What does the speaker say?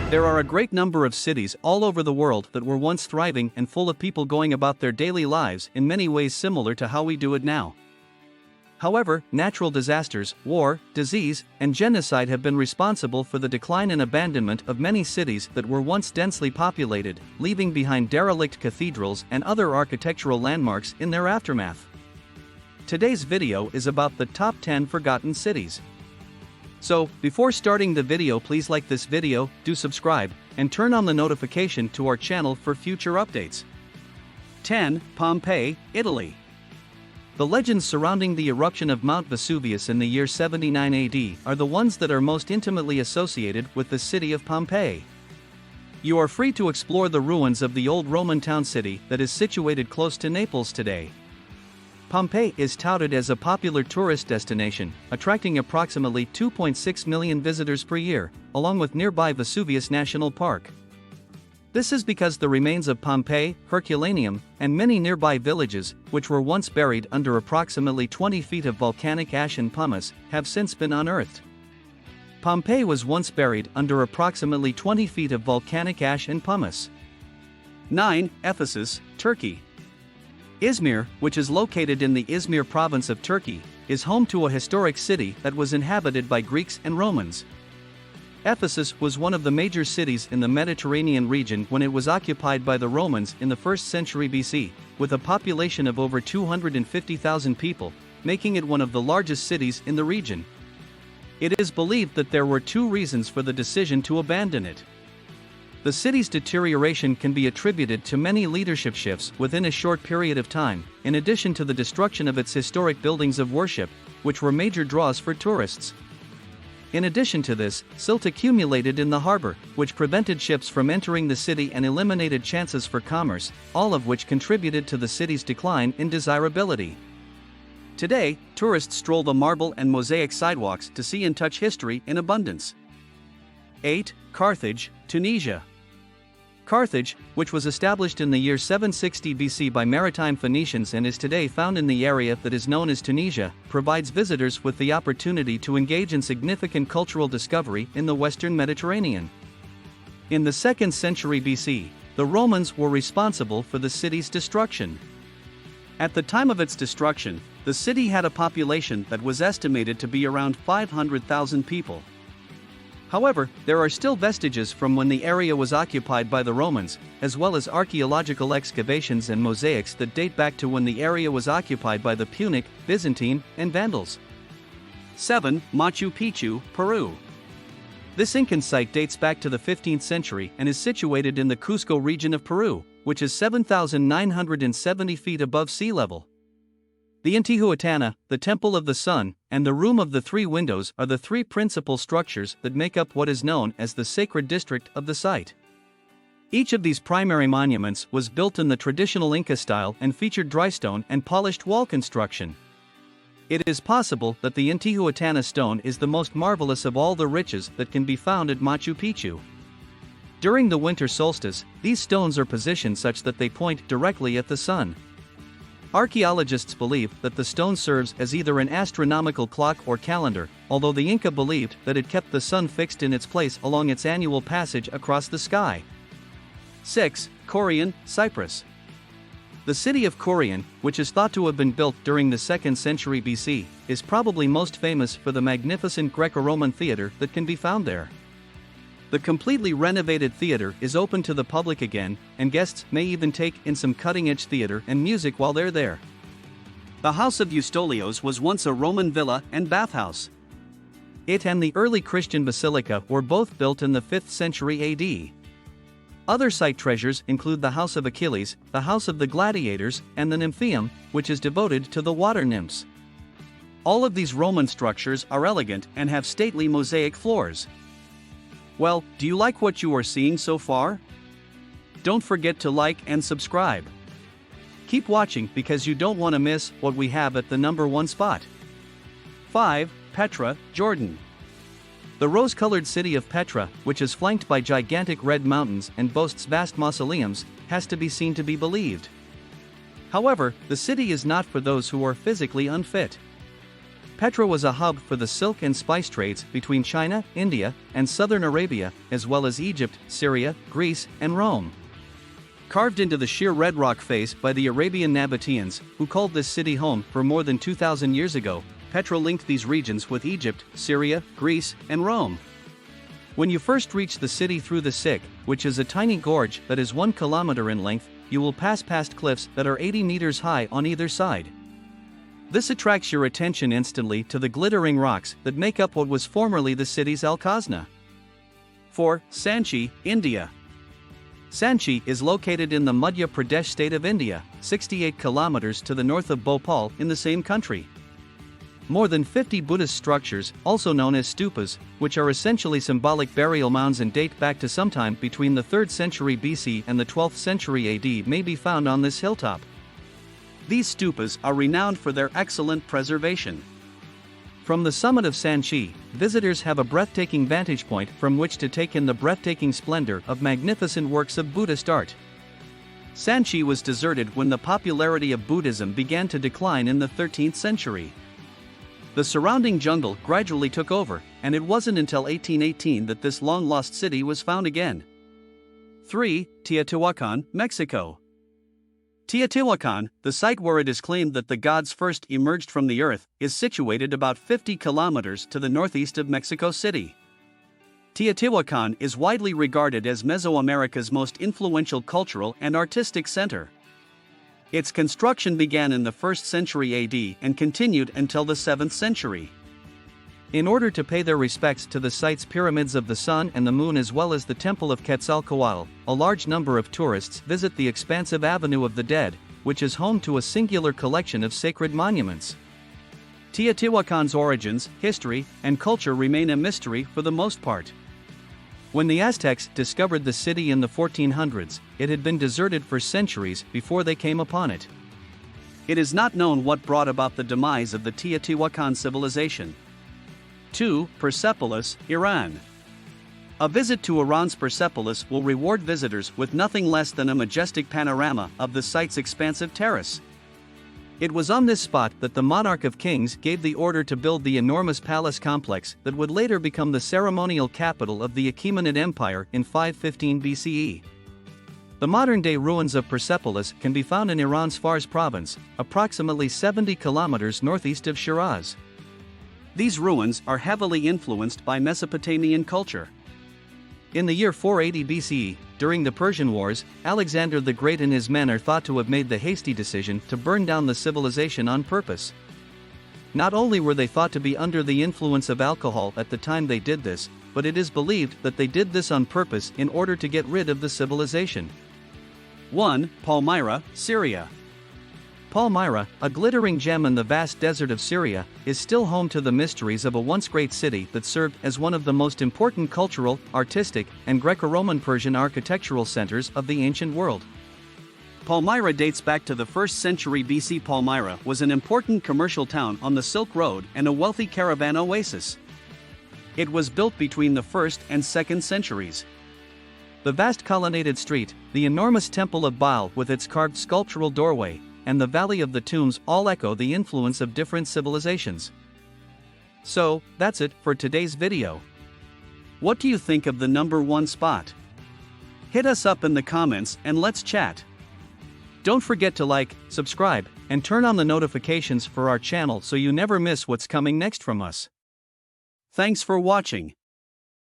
There are a great number of cities all over the world that were once thriving and full of people going about their daily lives in many ways similar to how we do it now. However, natural disasters, war, disease, and genocide have been responsible for the decline and abandonment of many cities that were once densely populated, leaving behind derelict cathedrals and other architectural landmarks in their aftermath. Today's video is about the top 10 forgotten cities. So, before starting the video, please like this video, do subscribe, and turn on the notification to our channel for future updates. 10. Pompeii, Italy. The legends surrounding the eruption of Mount Vesuvius in the year 79 AD are the ones that are most intimately associated with the city of Pompeii. You are free to explore the ruins of the old Roman town city that is situated close to Naples today. Pompeii is touted as a popular tourist destination, attracting approximately 2.6 million visitors per year, along with nearby Vesuvius National Park. This is because the remains of Pompeii, Herculaneum, and many nearby villages, which were once buried under approximately 20 feet of volcanic ash and pumice, have since been unearthed. Pompeii was once buried under approximately 20 feet of volcanic ash and pumice. 9. Ephesus, Turkey. Izmir, which is located in the Izmir province of Turkey, is home to a historic city that was inhabited by Greeks and Romans. Ephesus was one of the major cities in the Mediterranean region when it was occupied by the Romans in the 1st century BC, with a population of over 250,000 people, making it one of the largest cities in the region. It is believed that there were two reasons for the decision to abandon it. The city's deterioration can be attributed to many leadership shifts within a short period of time, in addition to the destruction of its historic buildings of worship, which were major draws for tourists. In addition to this, silt accumulated in the harbor, which prevented ships from entering the city and eliminated chances for commerce, all of which contributed to the city's decline in desirability. Today, tourists stroll the marble and mosaic sidewalks to see and touch history in abundance. 8. Carthage, Tunisia. Carthage, which was established in the year 760 BC by maritime Phoenicians and is today found in the area that is known as Tunisia, provides visitors with the opportunity to engage in significant cultural discovery in the Western Mediterranean. In the 2nd century BC, the Romans were responsible for the city's destruction. At the time of its destruction, the city had a population that was estimated to be around 500,000 people. However, there are still vestiges from when the area was occupied by the Romans, as well as archaeological excavations and mosaics that date back to when the area was occupied by the Punic, Byzantine, and Vandals. 7. Machu Picchu, Peru. This Incan site dates back to the 15th century and is situated in the Cusco region of Peru, which is 7,970 feet above sea level. The Intihuatana, the Temple of the Sun, and the Room of the Three Windows are the three principal structures that make up what is known as the sacred district of the site. Each of these primary monuments was built in the traditional Inca style and featured dry stone and polished wall construction. It is possible that the Intihuatana stone is the most marvelous of all the riches that can be found at Machu Picchu. During the winter solstice, these stones are positioned such that they point directly at the sun. Archaeologists believe that the stone serves as either an astronomical clock or calendar, although the Inca believed that it kept the sun fixed in its place along its annual passage across the sky. 6. Kyrenia, Cyprus. The city of Kyrenia, which is thought to have been built during the 2nd century BC, is probably most famous for the magnificent Greco-Roman theater that can be found there. The completely renovated theater is open to the public again, and guests may even take in some cutting-edge theater and music while they're there. The House of Eustolios was once a Roman villa and bathhouse. It and the early Christian basilica were both built in the 5th century AD. Other site treasures include the House of Achilles, the House of the Gladiators, and the Nymphaeum, which is devoted to the water nymphs. All of these Roman structures are elegant and have stately mosaic floors. Well, do you like what you are seeing so far? Don't forget to like and subscribe. Keep watching because you don't want to miss what we have at the number 1 spot. 5. Petra, Jordan. The rose-colored city of Petra, which is flanked by gigantic red mountains and boasts vast mausoleums, has to be seen to be believed. However, the city is not for those who are physically unfit. Petra was a hub for the silk and spice trades between China, India, and southern Arabia, as well as Egypt, Syria, Greece, and Rome. Carved into the sheer red rock face by the Arabian Nabateans, who called this city home for more than 2,000 years ago, Petra linked these regions with Egypt, Syria, Greece, and Rome. When you first reach the city through the Siq, which is a tiny gorge that is 1 kilometer in length, you will pass past cliffs that are 80 meters high on either side. This attracts your attention instantly to the glittering rocks that make up what was formerly the city's Al-Khazna. 4. Sanchi, India. Sanchi is located in the Madhya Pradesh state of India, 68 kilometers to the north of Bhopal in the same country. More than 50 Buddhist structures, also known as stupas, which are essentially symbolic burial mounds and date back to sometime between the 3rd century BC and the 12th century AD, may be found on this hilltop. These stupas are renowned for their excellent preservation. From the summit of Sanchi, visitors have a breathtaking vantage point from which to take in the breathtaking splendor of magnificent works of Buddhist art. Sanchi was deserted when the popularity of Buddhism began to decline in the 13th century. The surrounding jungle gradually took over, and it wasn't until 1818 that this long-lost city was found again. 3. Teotihuacan, Mexico. Teotihuacan, the site where it is claimed that the gods first emerged from the earth, is situated about 50 kilometers to the northeast of Mexico City. Teotihuacan is widely regarded as Mesoamerica's most influential cultural and artistic center. Its construction began in the 1st century AD and continued until the 7th century. In order to pay their respects to the site's pyramids of the sun and the moon as well as the temple of Quetzalcoatl, a large number of tourists visit the expansive Avenue of the Dead, which is home to a singular collection of sacred monuments. Teotihuacan's origins, history, and culture remain a mystery for the most part. When the Aztecs discovered the city in the 1400s, it had been deserted for centuries before they came upon it. It is not known what brought about the demise of the Teotihuacan civilization. 2. Persepolis, Iran. A visit to Iran's Persepolis will reward visitors with nothing less than a majestic panorama of the site's expansive terrace. It was on this spot that the monarch of kings gave the order to build the enormous palace complex that would later become the ceremonial capital of the Achaemenid Empire in 515 BCE. The modern-day ruins of Persepolis can be found in Iran's Fars province, approximately 70 kilometers northeast of Shiraz. These ruins are heavily influenced by Mesopotamian culture. In the year 480 BCE, during the Persian Wars, Alexander the Great and his men are thought to have made the hasty decision to burn down the civilization on purpose. Not only were they thought to be under the influence of alcohol at the time they did this, but it is believed that they did this on purpose in order to get rid of the civilization. 1. Palmyra, Syria. Palmyra, a glittering gem in the vast desert of Syria, is still home to the mysteries of a once great city that served as one of the most important cultural, artistic, and Greco-Roman Persian architectural centers of the ancient world. Palmyra dates back to the 1st century BC. Palmyra was an important commercial town on the Silk Road and a wealthy caravan oasis. It was built between the 1st and 2nd centuries. The vast colonnaded street, the enormous Temple of Baal with its carved sculptural doorway, and the Valley of the Tombs all echo the influence of different civilizations. So, that's it for today's video. What do you think of the number 1 spot? Hit us up in the comments and let's chat. Don't forget to like, subscribe, and turn on the notifications for our channel so you never miss what's coming next from us. Thanks for watching.